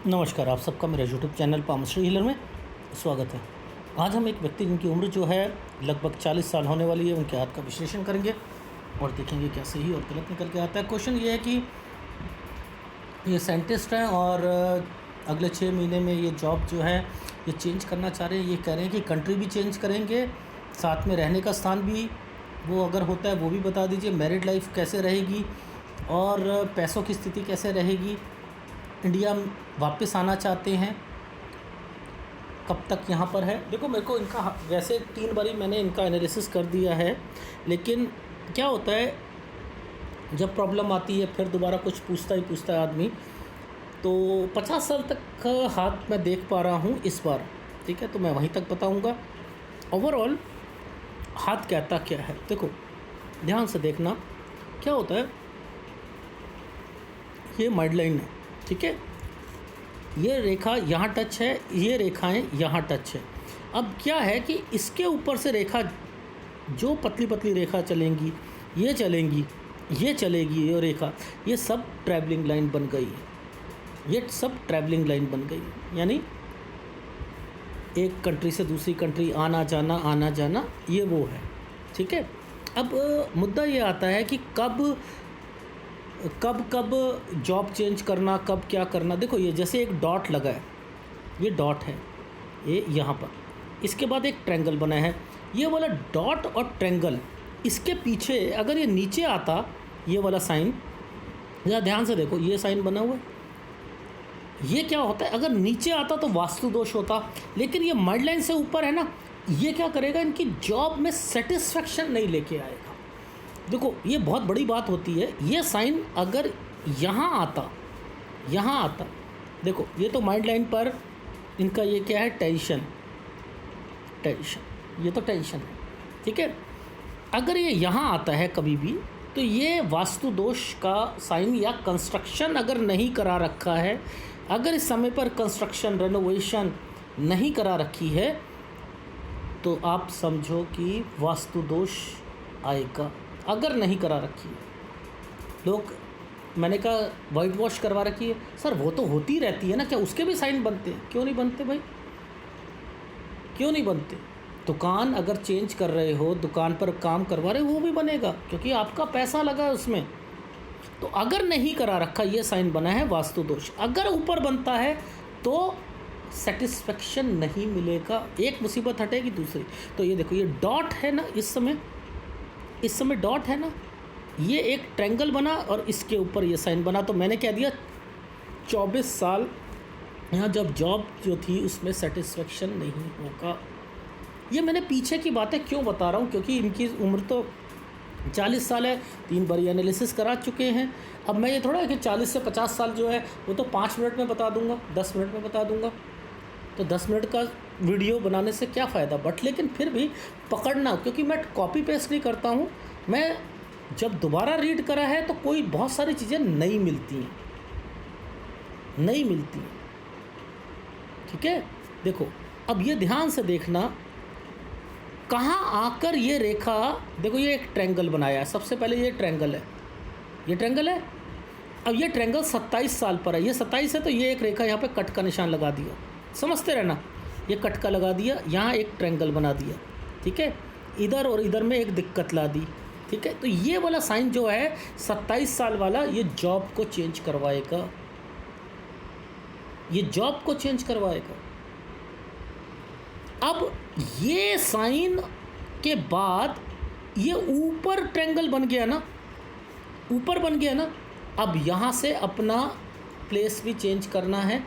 नमस्कार, आप सबका मेरे यूट्यूब चैनल पामश्री हीलर में स्वागत है। आज हम एक व्यक्ति जिनकी उम्र जो है लगभग 40 साल होने वाली है, उनके हाथ का विश्लेषण करेंगे और देखेंगे क्या सही और गलत निकल के आता है। क्वेश्चन ये है कि ये साइंटिस्ट हैं और अगले 6 महीने में ये जॉब जो है ये चेंज करना चाह रहे हैं। ये कह रहे हैं कि कंट्री भी चेंज करेंगे, साथ में रहने का स्थान भी वो अगर होता है वो भी बता दीजिए, मैरिड लाइफ कैसे रहेगी और पैसों की स्थिति कैसे रहेगी, इंडिया वापस आना चाहते हैं, कब तक यहाँ पर है। देखो, मेरे को इनका वैसे 3 बारी मैंने इनका एनालिसिस कर दिया है, लेकिन क्या होता है जब प्रॉब्लम आती है फिर दोबारा कुछ पूछता है आदमी। तो 50 साल तक का हाथ मैं देख पा रहा हूँ इस बार, ठीक है, तो मैं वहीं तक बताऊँगा। ओवरऑल हाथ कहता क्या है, देखो ध्यान से देखना क्या होता है। ये मिड लाइन है, ठीक है, ये रेखा यहाँ टच है, ये रेखाएं यहाँ टच है। अब क्या है कि इसके ऊपर से रेखा जो पतली पतली रेखा चलेंगी, ये चलेंगी, ये चलेगी, ये रेखा, ये सब ट्रैवलिंग लाइन बन गई है। ये सब ट्रैवलिंग लाइन बन गई है, यानी एक कंट्री से दूसरी कंट्री आना जाना ये वो है, ठीक है। अब मुद्दा ये आता है कि कब जॉब चेंज करना, कब क्या करना। देखो, ये जैसे एक डॉट लगा है, ये डॉट है, ये यहाँ पर, इसके बाद एक ट्रायंगल बना है। ये वाला डॉट और ट्रायंगल, इसके पीछे अगर ये नीचे आता, ये वाला साइन, ज़रा ध्यान से देखो, ये साइन बना हुआ है, ये क्या होता है, अगर नीचे आता तो वास्तु दोष होता, लेकिन ये मिड लाइन से ऊपर है ना, ये क्या करेगा, इनकी जॉब में सेटिस्फेक्शन नहीं लेके आएगा। देखो, ये बहुत बड़ी बात होती है। ये साइन अगर यहाँ आता, देखो ये तो माइंड लाइन पर इनका ये क्या है, टेंशन, ये तो टेंशन है, ठीक है। अगर ये यहाँ आता है कभी भी, तो ये वास्तु दोष का साइन, या कंस्ट्रक्शन अगर नहीं करा रखा है, अगर इस समय पर कंस्ट्रक्शन रेनोवेशन नहीं करा रखी है, तो आप समझो कि वास्तु दोष आएगा। अगर नहीं करा रखी है, लोग, मैंने कहा वाइट वॉश करवा रखी है, सर वो तो होती रहती है ना, क्या उसके भी साइन बनते हैं? क्यों नहीं बनते भाई, क्यों नहीं बनते? दुकान अगर चेंज कर रहे हो, दुकान पर काम करवा रहे हो, वो भी बनेगा, क्योंकि आपका पैसा लगा है उसमें। तो अगर नहीं करा रखा, ये साइन बना है वास्तु दोष। अगर ऊपर बनता है तो सेटिस्फेक्शन नहीं मिलेगा, एक मुसीबत हटेगी दूसरी। तो ये देखो, ये डॉट है ना, इस समय डॉट है ना, ये एक ट्रायंगल बना और इसके ऊपर ये साइन बना। तो मैंने क्या दिया, 24 साल यहाँ जब जॉब जो थी उसमें सेटिस्फेक्शन नहीं होगा। ये मैंने पीछे की बातें क्यों बता रहा हूँ, क्योंकि इनकी उम्र तो 40 साल है, 3 बार एनालिसिस करा चुके हैं। अब मैं ये थोड़ा है कि 40 से 50 साल जो है वो तो 5 मिनट में बता दूंगा, 10 मिनट में बता दूंगा, तो 10 मिनट का वीडियो बनाने से क्या फ़ायदा। बट लेकिन फिर भी पकड़ना, क्योंकि मैं कॉपी पेस्ट नहीं करता हूँ, मैं जब दोबारा रीड करा है तो कोई बहुत सारी चीज़ें नहीं मिलती, ठीक है। देखो, अब ये ध्यान से देखना, कहाँ आकर ये रेखा, देखो ये एक ट्रायंगल बनाया है, सबसे पहले ये ट्रायंगल है, अब ये ट्रायंगल 27 साल पर है, ये 27 है, तो ये एक रेखा यहाँ पे कट का निशान लगा दिया, समझते रहना, ये कट का लगा दिया, यहाँ एक ट्रायंगल बना दिया, ठीक है, इधर और इधर में एक दिक्कत ला दी, ठीक है। तो ये वाला साइन जो है 27 साल वाला, ये जॉब को चेंज करवाएगा, ये जॉब को चेंज करवाएगा। अब ये साइन के बाद ये ऊपर ट्रायंगल बन गया ना, अब यहाँ से अपना प्लेस भी चेंज करना है,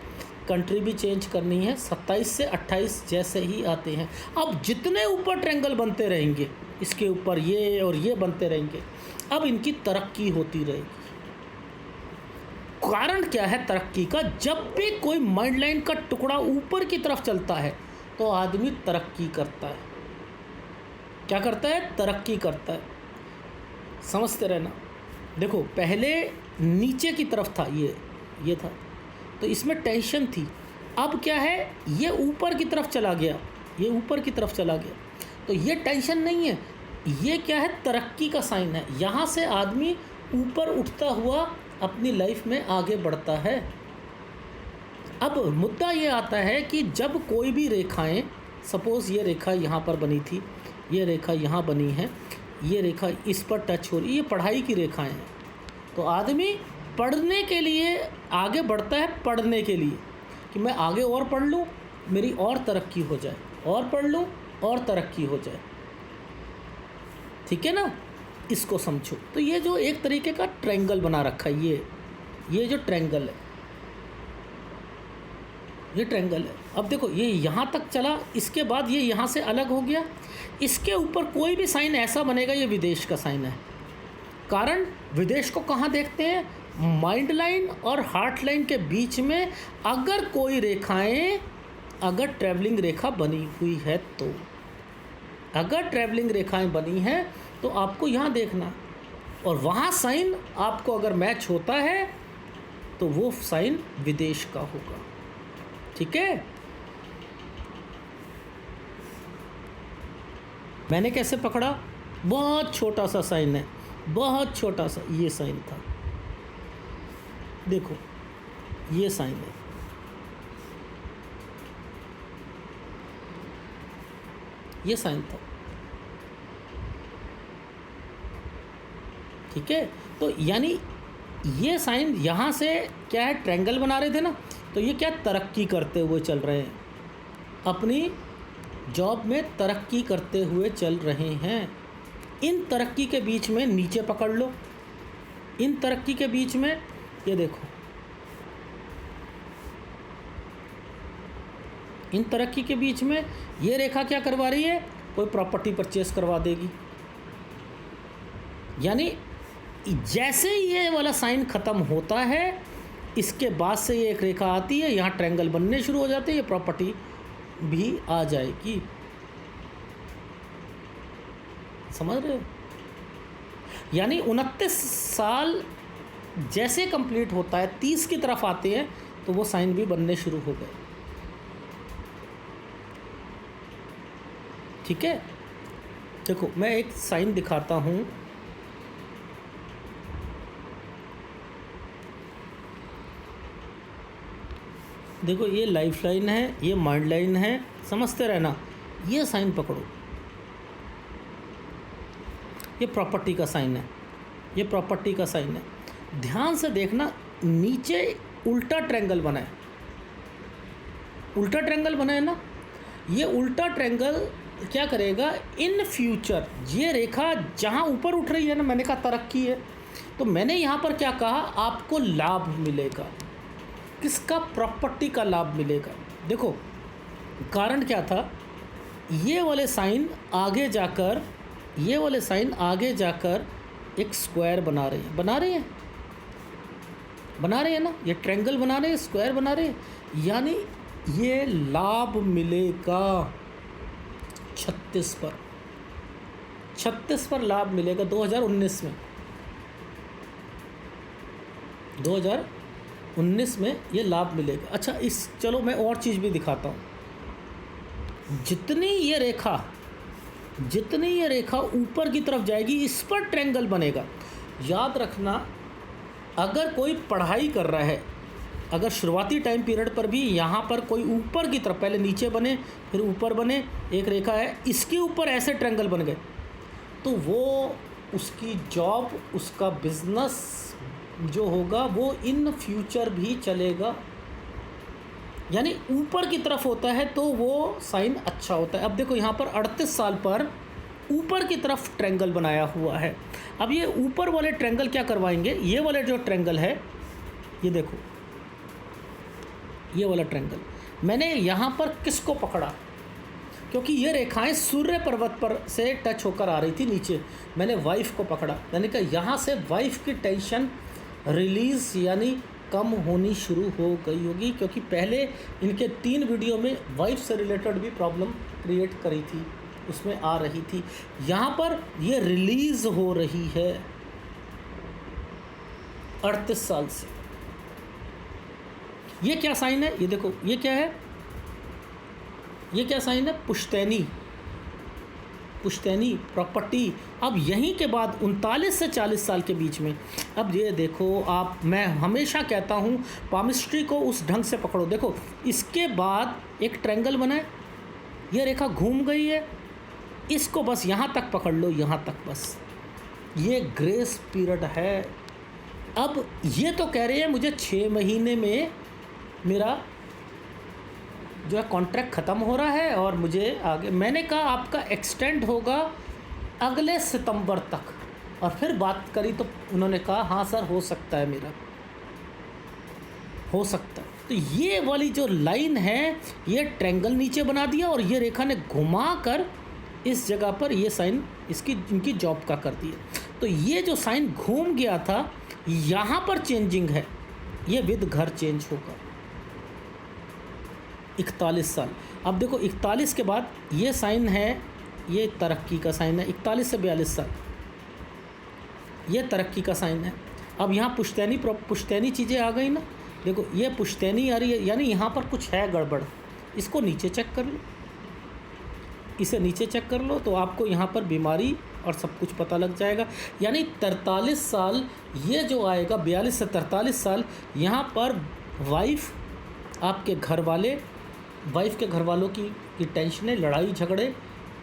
कंट्री भी चेंज करनी है। 27 से 28 जैसे ही आते हैं, अब जितने ऊपर ट्रायंगल बनते रहेंगे, इसके ऊपर ये और ये बनते रहेंगे, अब इनकी तरक्की होती रहेगी। कारण क्या है तरक्की का, जब भी कोई मिड लाइन का टुकड़ा ऊपर की तरफ चलता है तो आदमी तरक्की करता है। क्या करता है? तरक्की करता है, समझते रहना। देखो, पहले नीचे की तरफ था, ये था, तो इसमें टेंशन थी। अब क्या है, ये ऊपर की तरफ चला गया, तो ये टेंशन नहीं है, ये क्या है, तरक्की का साइन है। यहाँ से आदमी ऊपर उठता हुआ अपनी लाइफ में आगे बढ़ता है। अब मुद्दा ये आता है कि जब कोई भी रेखाएं, सपोज़ ये रेखा यहाँ पर बनी थी, ये रेखा यहाँ बनी है, ये रेखा इस पर टच हो रही है, ये पढ़ाई की रेखाएं हैं। तो आदमी पढ़ने के लिए आगे बढ़ता है, पढ़ने के लिए कि मैं आगे और पढ़ लूँ, मेरी और तरक्की हो जाए, और पढ़ लूँ और तरक्की हो जाए। ठीक है ना, इसको समझो। तो ये जो एक तरीके का ट्रायंगल बना रखा है, ये जो ट्रायंगल है, ये ट्रायंगल है। अब देखो ये यहाँ तक चला, इसके बाद ये यहाँ से अलग हो गया, इसके ऊपर कोई भी साइन ऐसा बनेगा, ये विदेश का साइन है। कारण विदेश को कहाँ देखते हैं? माइंड लाइन और हार्ट लाइन के बीच में अगर कोई रेखाएं, अगर ट्रैवलिंग रेखा बनी हुई है तो, अगर ट्रैवलिंग रेखाएं बनी हैं तो आपको यहाँ देखना, और वहाँ साइन आपको अगर मैच होता है तो वो साइन विदेश का होगा। ठीक है, मैंने कैसे पकड़ा? बहुत छोटा सा साइन है, बहुत छोटा सा, ये साइन था, देखो ये साइन है, ये साइन था। ठीक है, तो यानी ये साइन यहाँ से क्या है, ट्रायंगल बना रहे थे ना, तो ये क्या तरक्की करते हुए चल रहे हैं, अपनी जॉब में तरक्की करते हुए चल रहे हैं। इन तरक्की के बीच में नीचे पकड़ लो, इन तरक्की के बीच में ये देखो, इन तरक्की के बीच में ये रेखा क्या करवा रही है, कोई प्रॉपर्टी परचेस करवा देगी। यानी जैसे ही ये वाला साइन ख़त्म होता है, इसके बाद से ये एक रेखा आती है, यहाँ ट्रायंगल बनने शुरू हो जाते हैं, ये प्रॉपर्टी भी आ जाएगी। समझ रहे हो? यानी 29 साल जैसे कंप्लीट होता है, 30 की तरफ आते हैं तो वो साइन भी बनने शुरू हो गए। ठीक है, देखो मैं एक साइन दिखाता हूँ। देखो ये लाइफ लाइन है, ये माइंड लाइन है, समझते रहना। ये साइन पकड़ो, ये प्रॉपर्टी का साइन है, ये प्रॉपर्टी का साइन है। ध्यान से देखना, नीचे उल्टा ट्रायंगल बना है, उल्टा ट्रायंगल बना है ना। ये उल्टा ट्रायंगल क्या करेगा, इन फ्यूचर ये रेखा जहाँ ऊपर उठ रही है ना, मैंने कहा तरक्की है, तो मैंने यहाँ पर क्या कहा, आपको लाभ मिलेगा। किसका? प्रॉपर्टी का लाभ मिलेगा। देखो कारण क्या था, ये वाले साइन आगे जाकर, ये वाले साइन आगे जाकर एक स्क्वायर बना रहे हैं, बना रहे हैं, बना रहे हैं ना, ये ट्रायंगल बना रहे हैं, स्क्वायर बना रहे हैं, यानी ये लाभ मिलेगा 36 पर, 36 पर लाभ मिलेगा 2019 में, 2019 में ये लाभ मिलेगा। अच्छा चलो मैं और चीज़ भी दिखाता हूँ। जितनी ये रेखा ऊपर की तरफ जाएगी, इस पर ट्रायंगल बनेगा। याद रखना, अगर कोई पढ़ाई कर रहा है, अगर शुरुआती टाइम पीरियड पर भी यहाँ पर कोई ऊपर की तरफ, पहले नीचे बने फिर ऊपर बने, एक रेखा है, इसके ऊपर ऐसे ट्रायंगल बन गए, तो वो उसकी जॉब, उसका बिजनेस जो होगा वो इन फ्यूचर भी चलेगा। यानी ऊपर की तरफ होता है तो वो साइन अच्छा होता है। अब देखो यहाँ पर 38 साल पर ऊपर की तरफ ट्रायंगल बनाया हुआ है। अब ये ऊपर वाले ट्रायंगल क्या करवाएंगे, ये वाले जो ट्रायंगल है, ये देखो ये वाला ट्रायंगल, मैंने यहाँ पर किसको पकड़ा, क्योंकि ये रेखाएं सूर्य पर्वत पर से टच होकर आ रही थी नीचे, मैंने वाइफ को पकड़ा। मैंने कहा यहाँ से वाइफ की टेंशन रिलीज़ यानी कम होनी शुरू हो गई होगी, क्योंकि पहले इनके 3 वीडियो में वाइफ से रिलेटेड भी प्रॉब्लम क्रिएट करी थी, उसमें आ रही थी। यहाँ पर ये रिलीज़ हो रही है 38 साल से। ये क्या साइन है, ये देखो ये क्या है, ये क्या साइन है, पुश्तैनी। पुश्तैनी प्रॉपर्टी। अब यहीं के बाद 39 से 40 साल के बीच में, अब ये देखो आप, मैं हमेशा कहता हूँ पामिस्ट्री को उस ढंग से पकड़ो। देखो इसके बाद एक ट्रायंगल बना है, ये रेखा घूम गई है, इसको बस यहाँ तक पकड़ लो, यहाँ तक बस, ये ग्रेस पीरियड है। अब ये तो कह रहे हैं मुझे 6 महीने में मेरा जो है कॉन्ट्रैक्ट ख़त्म हो रहा है और मुझे आगे, मैंने कहा आपका एक्सटेंड होगा अगले सितंबर तक, और फिर बात करी तो उन्होंने कहा हाँ सर हो सकता है, मेरा हो सकता है। तो ये वाली जो लाइन है, ये ट्रायंगल नीचे बना दिया और ये रेखा ने घुमा कर इस जगह पर ये साइन इसकी इनकी जॉब का कर दिया। तो ये जो साइन घूम गया था, यहाँ पर चेंजिंग है, ये विद घर चेंज होगा 41 साल। अब देखो 41 के बाद ये साइन है, ये तरक्की का साइन है, 41 से 42 साल ये तरक्की का साइन है। अब यहाँ पुश्तैनी चीज़ें आ गई ना, देखो ये पुश्तैनी आ रही है, यानी यहाँ पर कुछ है गड़बड़। इसको नीचे चेक कर लो, इसे नीचे चेक कर लो, तो आपको यहाँ पर बीमारी और सब कुछ पता लग जाएगा। यानी 43 साल ये जो आएगा, 42 से 43 साल, यहाँ पर वाइफ, आपके घर वाले, वाइफ के घर वालों की टेंशनें, लड़ाई झगड़े,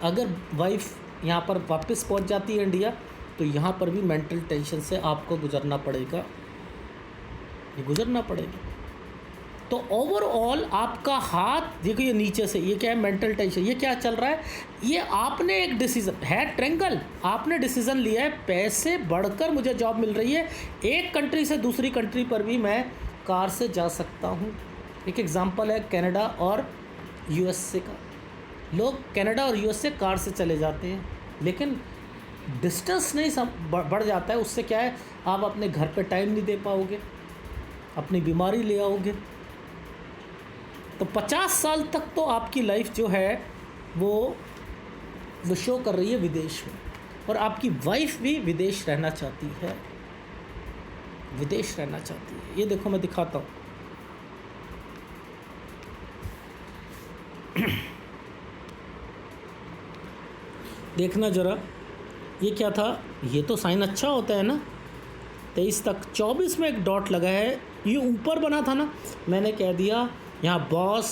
अगर वाइफ यहाँ पर वापस पहुँच जाती है इंडिया, तो यहाँ पर भी मेंटल टेंशन से आपको गुजरना पड़ेगा, ये गुजरना पड़ेगा। तो ओवरऑल आपका हाथ देखो, ये नीचे से, ये क्या है, मेंटल टेंशन, ये क्या चल रहा है, ये आपने एक डिसीज़न है, ट्रायंगल, आपने डिसीज़न लिया है, पैसे बढ़कर मुझे जॉब मिल रही है, एक कंट्री से दूसरी कंट्री पर भी मैं कार से जा सकता हूँ। एक एग्जांपल है कनाडा और यूएसए का, लोग कनाडा और यूएसए कार से चले जाते हैं, लेकिन डिस्टेंस नहीं बढ़ जाता है, उससे क्या है, आप अपने घर पे टाइम नहीं दे पाओगे, अपनी बीमारी ले आओगे। तो 50 साल तक तो आपकी लाइफ जो है वो शो कर रही है विदेश में, और आपकी वाइफ भी विदेश रहना चाहती है, विदेश रहना चाहती है। ये देखो मैं दिखाता हूँ, देखना ज़रा, ये क्या था, ये तो साइन अच्छा होता है ना, 23 तक, 24 में एक डॉट लगा है, ये ऊपर बना था ना, मैंने कह दिया यहाँ बॉस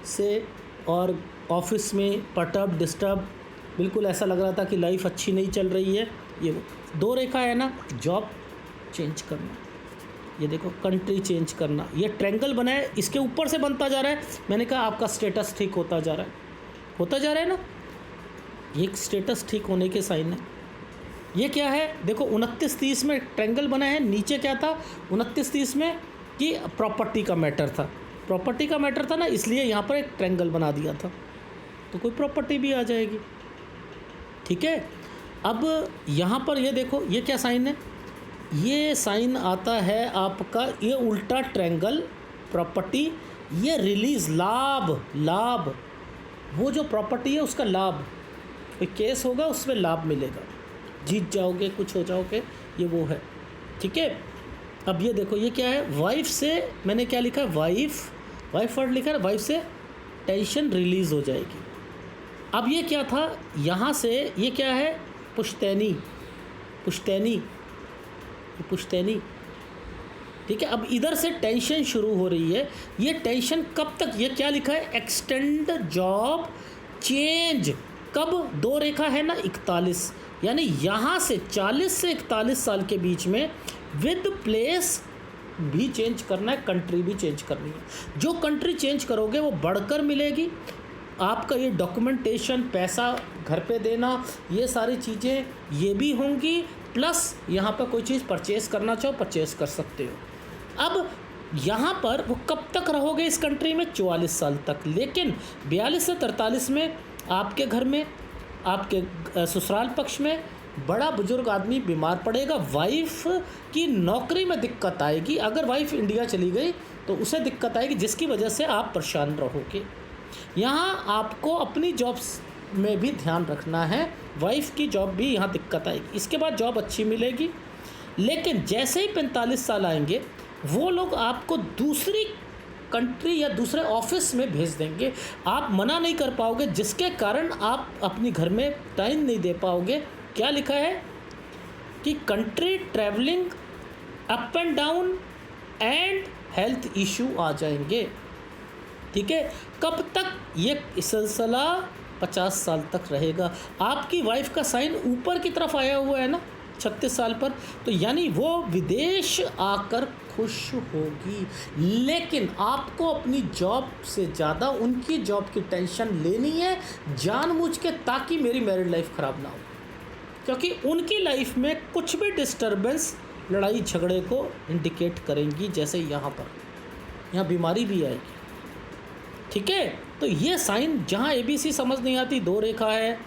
से और ऑफिस में पटअप डिस्टर्ब, बिल्कुल ऐसा लग रहा था कि लाइफ अच्छी नहीं चल रही है। ये 2 रेखा है ना, जॉब चेंज करना, ये देखो कंट्री चेंज करना, ये ट्रायंगल बना है, इसके ऊपर से बनता जा रहा है। मैंने कहा आपका स्टेटस ठीक होता जा रहा है, होता जा रहा है ना, ये स्टेटस ठीक होने के साइन है। ये क्या है, देखो 29-30 में ट्रायंगल बना है, नीचे क्या था 29-30 में कि प्रॉपर्टी का मैटर था, प्रॉपर्टी का मैटर था ना, इसलिए यहाँ पर एक ट्रायंगल बना दिया था, तो कोई प्रॉपर्टी भी आ जाएगी। ठीक है, अब यहाँ पर ये देखो, ये क्या साइन है, ये साइन आता है आपका, ये उल्टा ट्रायंगल, प्रॉपर्टी, ये रिलीज़, लाभ, वो जो प्रॉपर्टी है उसका लाभ, कोई केस होगा उसमें लाभ मिलेगा, जीत जाओगे, कुछ हो जाओगे, ये वो है। ठीक है, अब ये देखो, ये क्या है, वाइफ से, मैंने क्या लिखा है, वाइफ वर्ड लिखा है, वाइफ से टेंशन रिलीज़ हो जाएगी। अब ये क्या था, यहाँ से ये क्या है, पुश्तैनी, ठीक है। अब इधर से टेंशन शुरू हो रही है, ये टेंशन कब तक, ये क्या लिखा है, एक्सटेंड जॉब चेंज, कब, 2 रेखा है ना 41, यानी यहाँ से 40 से 41 साल के बीच में विद प्लेस भी चेंज करना है, कंट्री भी चेंज करनी है। जो कंट्री चेंज करोगे वो बढ़कर मिलेगी, आपका ये डॉक्यूमेंटेशन, पैसा घर पे देना, ये सारी चीज़ें ये भी होंगी, प्लस यहाँ पर कोई चीज़ परचेज़ करना चाहो परचेज़ कर सकते हो। अब यहाँ पर वो कब तक रहोगे इस कंट्री में, 44 साल तक, लेकिन 42 से 43 में आपके घर में, आपके ससुराल पक्ष में बड़ा बुजुर्ग आदमी बीमार पड़ेगा, वाइफ की नौकरी में दिक्कत आएगी, अगर वाइफ इंडिया चली गई तो उसे दिक्कत आएगी, जिसकी वजह से आप परेशान रहोगे। यहाँ आपको अपनी जॉब्स में भी ध्यान रखना है, वाइफ की जॉब भी यहाँ दिक्कत आएगी, इसके बाद जॉब अच्छी मिलेगी, लेकिन जैसे ही 45 साल आएंगे वो लोग आपको दूसरी कंट्री या दूसरे ऑफिस में भेज देंगे। आप मना नहीं कर पाओगे, जिसके कारण आप अपनी घर में टाइम नहीं दे पाओगे। क्या लिखा है कि country travelling up and down and health issue आ जाएंगे। ठीक है, कब तक ये सिलसिला 50 साल तक रहेगा। आपकी वाइफ का साइन ऊपर की तरफ आया हुआ है ना 36 साल पर, तो यानी वो विदेश आकर खुश होगी। लेकिन आपको अपनी जॉब से ज़्यादा उनकी जॉब की टेंशन लेनी है जानबूझ के, ताकि मेरी मैरिड लाइफ ख़राब ना हो। क्योंकि उनकी लाइफ में कुछ भी डिस्टर्बेंस लड़ाई झगड़े को इंडिकेट करेंगी, जैसे यहाँ बीमारी भी आएगी। ठीक है, तो ये साइन जहाँ ABC समझ नहीं आती, 2 रेखा है,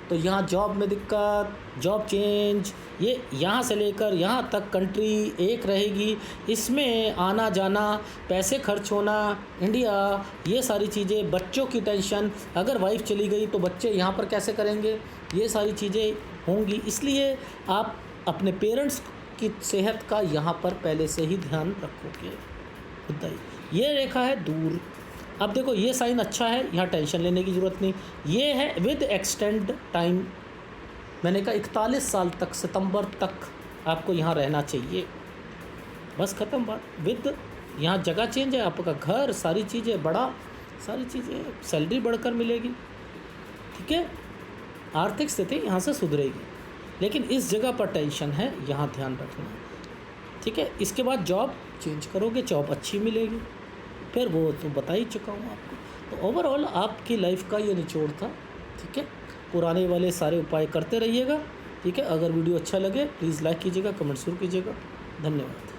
तो यहाँ जॉब में दिक्कत, जॉब चेंज, ये यहाँ से लेकर यहाँ तक कंट्री एक रहेगी, इसमें आना जाना, पैसे खर्च होना, इंडिया, ये सारी चीज़ें, बच्चों की टेंशन, अगर वाइफ चली गई तो बच्चे यहाँ पर कैसे करेंगे, ये सारी चीज़ें होंगी। इसलिए आप अपने पेरेंट्स की सेहत का यहाँ पर पहले से ही ध्यान रखोगे। खुदा ही ये रेखा है दूर। अब देखो ये साइन अच्छा है, यहाँ टेंशन लेने की ज़रूरत नहीं। ये है विद एक्सटेंड टाइम, मैंने कहा 41 साल तक, सितंबर तक आपको यहाँ रहना चाहिए। बस ख़त्म बात। विद यहाँ जगह चेंज है, आपका घर, सारी चीज़ें बड़ा, सारी चीज़ें, सैलरी बढ़कर मिलेगी। ठीक है, आर्थिक स्थिति यहाँ से सुधरेगी, लेकिन इस जगह पर टेंशन है, यहाँ ध्यान रखना। ठीक है, इसके बाद जॉब चेंज करोगे, जॉब अच्छी मिलेगी, फिर वो तो बता ही चुका हूँ आपको। तो ओवरऑल आपकी लाइफ का ये निचोड़ था। ठीक है, पुराने वाले सारे उपाय करते रहिएगा। ठीक है, अगर वीडियो अच्छा लगे प्लीज़ लाइक कीजिएगा, कमेंट जरूर कीजिएगा। धन्यवाद।